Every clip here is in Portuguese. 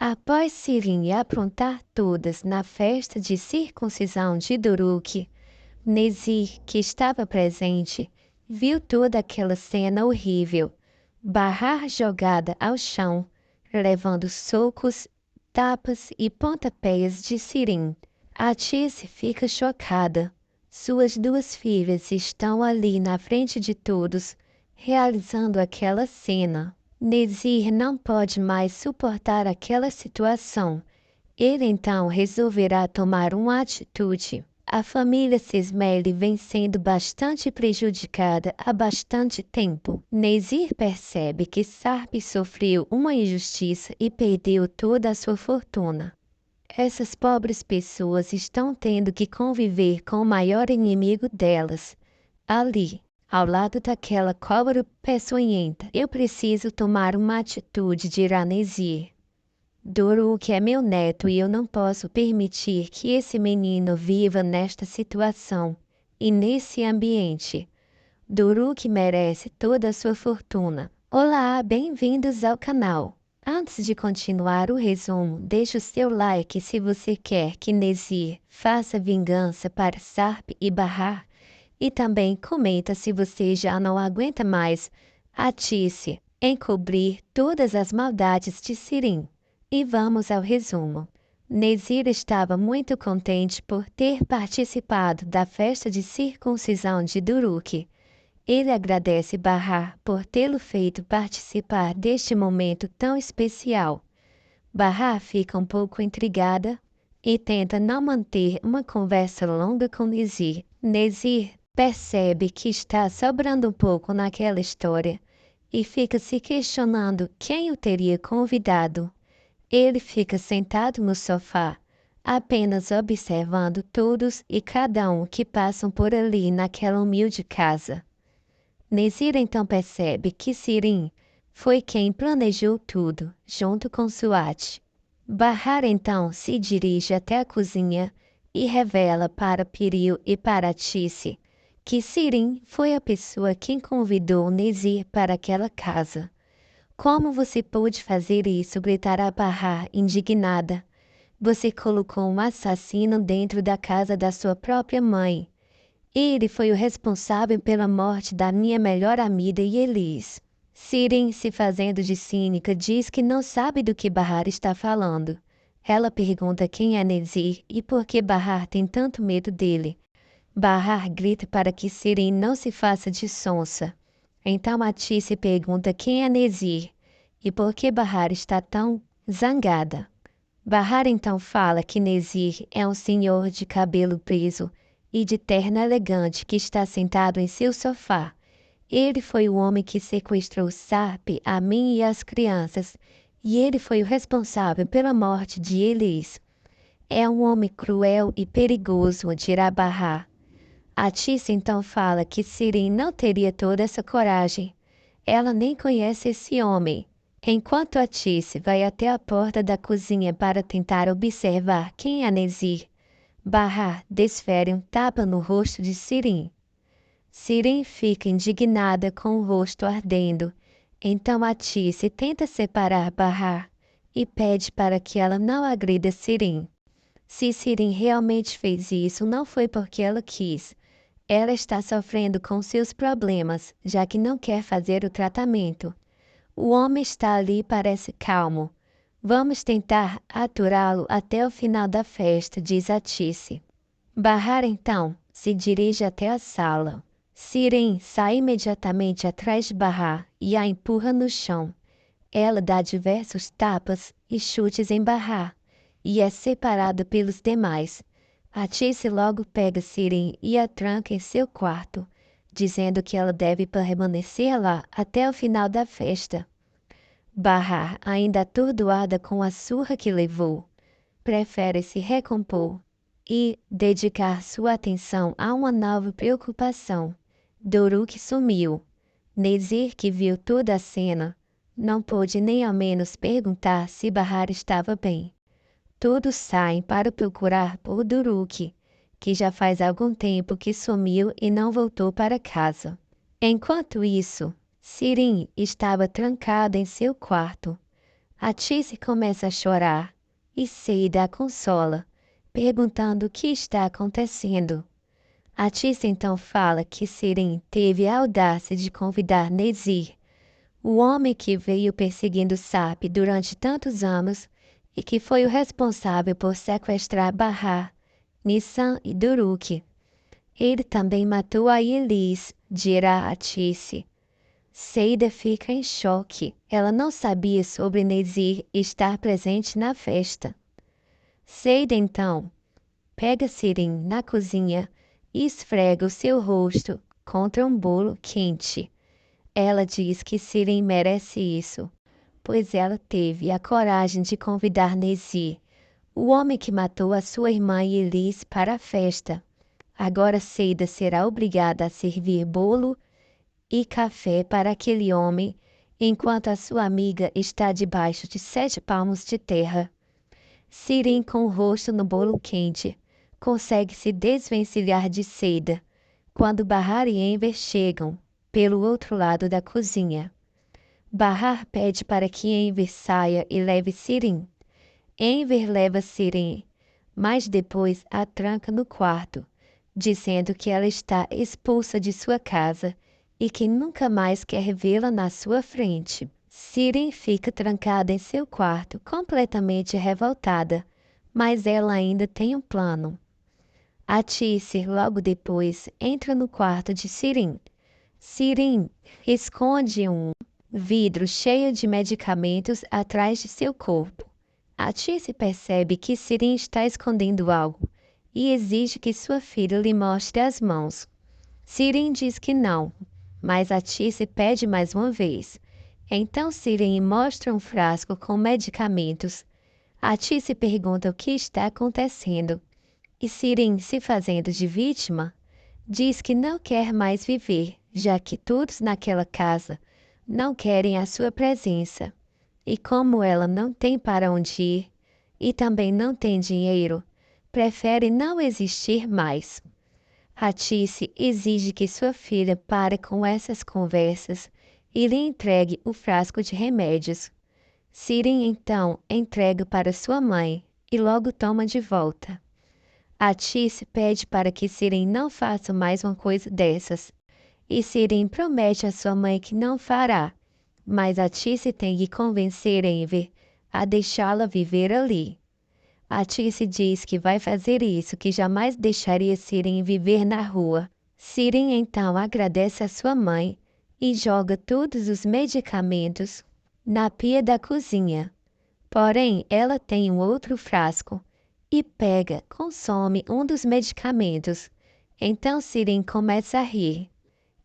Após Sirim aprontar todas na festa de circuncisão de Duruque, Nezir, que estava presente, viu toda aquela cena horrível. Bahar jogada ao chão, levando socos, tapas e pontapés de Sirim. Atice fica chocada. Suas duas filhas estão ali na frente de todos, realizando aquela cena. Nezir não pode mais suportar aquela situação. Ele então resolverá tomar uma atitude. A família Sismele vem sendo bastante prejudicada há bastante tempo. Nezir percebe que Sarp sofreu uma injustiça e perdeu toda a sua fortuna. Essas pobres pessoas estão tendo que conviver com o maior inimigo delas, ali, ao lado daquela cobra peçonhenta. Eu preciso tomar uma atitude, dirá Nezir. Duruque é meu neto e eu não posso permitir que esse menino viva nesta situação e nesse ambiente. Duruque merece toda a sua fortuna. Olá, bem-vindos ao canal. Antes de continuar o resumo, deixe o seu like se você quer que Nezir faça vingança para Sarp e Bahar. E também comenta se você já não aguenta mais Atice encobrir todas as maldades de Sirim. E vamos ao resumo. Nezir estava muito contente por ter participado da festa de circuncisão de Duruque. Ele agradece Bahar por tê-lo feito participar deste momento tão especial. Bahar fica um pouco intrigada e tenta não manter uma conversa longa com Nezir. Nezir percebe que está sobrando um pouco naquela história e fica se questionando quem o teria convidado. Ele fica sentado no sofá, apenas observando todos e cada um que passam por ali naquela humilde casa. Nezir então percebe que Sirim foi quem planejou tudo, junto com Suat. Bahar então se dirige até a cozinha e revela para Piril e para Atice que Sirim foi a pessoa que convidou Nezir para aquela casa. Como você pôde fazer isso? Gritará Bahar, indignada. Você colocou um assassino dentro da casa da sua própria mãe. Ele foi o responsável pela morte da minha melhor amiga Yelis. Sirim, se fazendo de cínica, diz que não sabe do que Bahar está falando. Ela pergunta quem é Nezir e por que Bahar tem tanto medo dele. Bahar grita para que Sirim não se faça de sonsa. Então Atice pergunta quem é Nezir e por que Bahar está tão zangada. Bahar então fala que Nezir é um senhor de cabelo preso e de terno elegante que está sentado em seu sofá. Ele foi o homem que sequestrou Sarp, a mim e as crianças, e ele foi o responsável pela morte de Elis. É um homem cruel e perigoso, dirá Bahar. Atice então fala que Sirim não teria toda essa coragem. Ela nem conhece esse homem. Enquanto Atice vai até a porta da cozinha para tentar observar quem é Nezir, Bahar desfere um tapa no rosto de Sirim. Sirim fica indignada com o rosto ardendo. Então Atice tenta separar Bahar e pede para que ela não agrida Sirim. Se Sirim realmente fez isso, não foi porque ela quis. Ela está sofrendo com seus problemas, já que não quer fazer o tratamento. O homem está ali e parece calmo. Vamos tentar aturá-lo até o final da festa, diz Atice. Bahar então se dirige até a sala. Sirim sai imediatamente atrás de Bahar e a empurra no chão. Ela dá diversos tapas e chutes em Bahar e é separada pelos demais. Atice logo pega Sirim e a tranca em seu quarto, dizendo que ela deve permanecer lá até o final da festa. Bahar, ainda atordoada com a surra que levou, prefere se recompor e dedicar sua atenção a uma nova preocupação. Duruque sumiu. Nezir, que viu toda a cena, não pôde nem ao menos perguntar se Bahar estava bem. Todos saem para procurar por Duruque, que já faz algum tempo que sumiu e não voltou para casa. Enquanto isso, Sirim estava trancada em seu quarto. Atice começa a chorar e Seida a consola, perguntando o que está acontecendo. Atice então fala que Sirin teve a audácia de convidar Nezir, o homem que veio perseguindo Sap durante tantos anos e que foi o responsável por sequestrar Bahar, Nissan e Duruk. Ele também matou a Elis, dirá Atice. Seida fica em choque. Ela não sabia sobre Nezir estar presente na festa. Seida então pega Sirin na cozinha e esfrega o seu rosto contra um bolo quente. Ela diz que Sirin merece isso, pois ela teve a coragem de convidar Nezir, o homem que matou a sua irmã Elis, para a festa. Agora Seida será obrigada a servir bolo e café para aquele homem, enquanto a sua amiga está debaixo de 7 palmos de terra. Sirin, com o rosto no bolo quente, consegue se desvencilhar de Seida, quando Bahar e Enver chegam pelo outro lado da cozinha. Bahar pede para que Enver saia e leve Sirin. Enver leva Sirin, mas depois a tranca no quarto, dizendo que ela está expulsa de sua casa e que nunca mais quer vê-la na sua frente. Sirin fica trancada em seu quarto, completamente revoltada, mas ela ainda tem um plano. Atice, logo depois, entra no quarto de Sirin. Sirin esconde um vidro cheio de medicamentos atrás de seu corpo. Atice percebe que Sirin está escondendo algo e exige que sua filha lhe mostre as mãos. Sirin diz que não, mas Atice pede mais uma vez. Então Sirin mostra um frasco com medicamentos. Atice pergunta o que está acontecendo. E Sirin, se fazendo de vítima, diz que não quer mais viver, já que todos naquela casa não querem a sua presença. E como ela não tem para onde ir e também não tem dinheiro, prefere não existir mais. Atice exige que sua filha pare com essas conversas e lhe entregue o frasco de remédios. Sirin então entrega para sua mãe e logo toma de volta. Atice pede para que Sirin não faça mais uma coisa dessas, e Sirin promete à sua mãe que não fará, mas Atice tem que convencer Enver a deixá-la viver ali. Atice diz que vai fazer isso, que jamais deixaria Sirin viver na rua. Sirin então agradece a sua mãe e joga todos os medicamentos na pia da cozinha. Porém, ela tem um outro frasco e pega, consome um dos medicamentos. Então Sirin começa a rir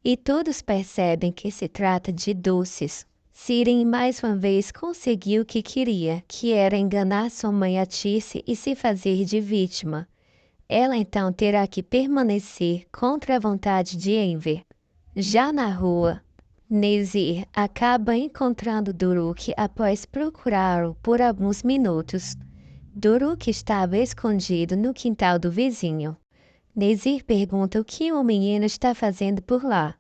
e todos percebem que se trata de doces. Sirin mais uma vez conseguiu o que queria, que era enganar sua mãe Atice e se fazer de vítima. Ela então terá que permanecer contra a vontade de Enver. Já na rua, Nezir acaba encontrando Duruk após procurá-lo por alguns minutos. Duruk estava escondido no quintal do vizinho. Nezir pergunta o que o menino está fazendo por lá.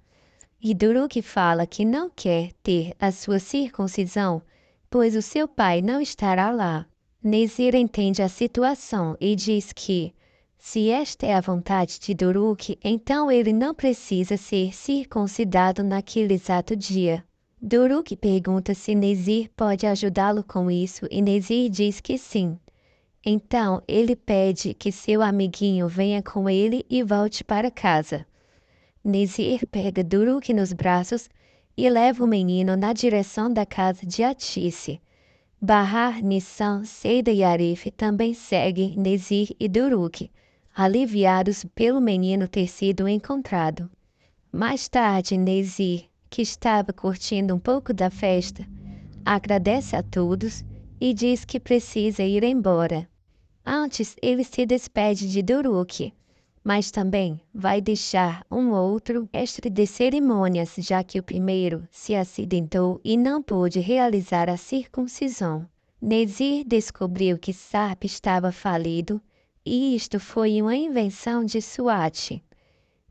E Duruk fala que não quer ter a sua circuncisão, pois o seu pai não estará lá. Nezir entende a situação e diz que, se esta é a vontade de Duruk, então ele não precisa ser circuncidado naquele exato dia. Duruk pergunta se Nezir pode ajudá-lo com isso e Nezir diz que sim. Então ele pede que seu amiguinho venha com ele e volte para casa. Nezir pega Duruk nos braços e leva o menino na direção da casa de Atice. Bahar, Nissan, Seida e Arif também seguem Nezir e Duruk, aliviados pelo menino ter sido encontrado. Mais tarde, Nezir, que estava curtindo um pouco da festa, agradece a todos e diz que precisa ir embora. Antes, ele se despede de Duruk, mas também vai deixar um outro mestre de cerimônias, já que o primeiro se acidentou e não pôde realizar a circuncisão. Nezir descobriu que Sarp estava falido e isto foi uma invenção de Swat.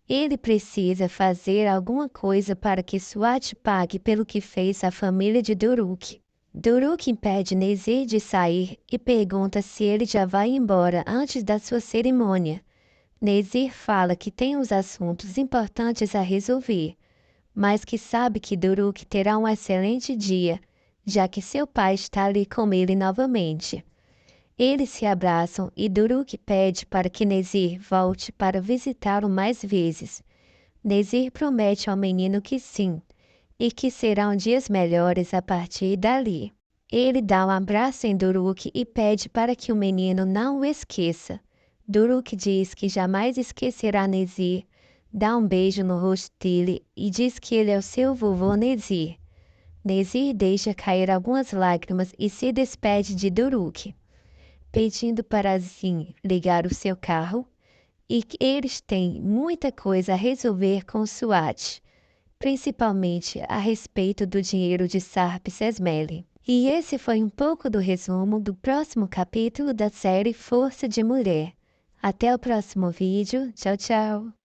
Ele precisa fazer alguma coisa para que Swat pague pelo que fez à família de Duruk. Duruk impede Nezir de sair e pergunta se ele já vai embora antes da sua cerimônia. Nezir fala que tem uns assuntos importantes a resolver, mas que sabe que Duruk terá um excelente dia, já que seu pai está ali com ele novamente. Eles se abraçam e Duruk pede para que Nezir volte para visitá-lo mais vezes. Nezir promete ao menino que sim, e que serão dias melhores a partir dali. Ele dá um abraço em Duruk e pede para que o menino não o esqueça. Duruk diz que jamais esquecerá Nezir, dá um beijo no rosto dele e diz que ele é o seu vovô Nezir. Nezir deixa cair algumas lágrimas e se despede de Duruk, pedindo para Zin ligar o seu carro e que eles têm muita coisa a resolver com Swat, principalmente a respeito do dinheiro de Sarp Sesmele. E esse foi um pouco do resumo do próximo capítulo da série Força de Mulher. Até o próximo vídeo. Tchau, tchau!